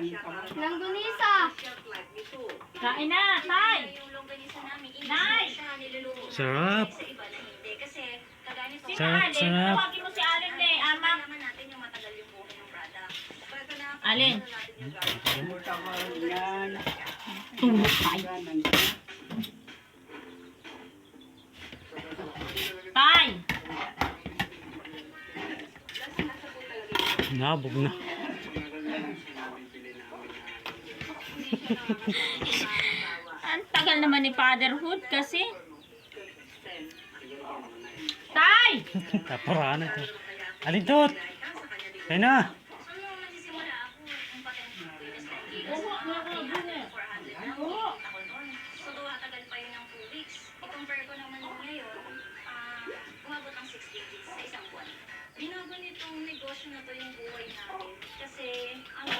Langgunisa. Kain na, Tay! Nay! Sarap. Si Sarap, Alin, sarap. tawagin mo si Alin eh, ama. Alin? Tay! Nabog na. Ang tagal naman ni fatherhood kasi. Tay! Taparaan ito. Alindot! Kaya na! Binago nitong negosyo na to yung buhay namin. Kasi ang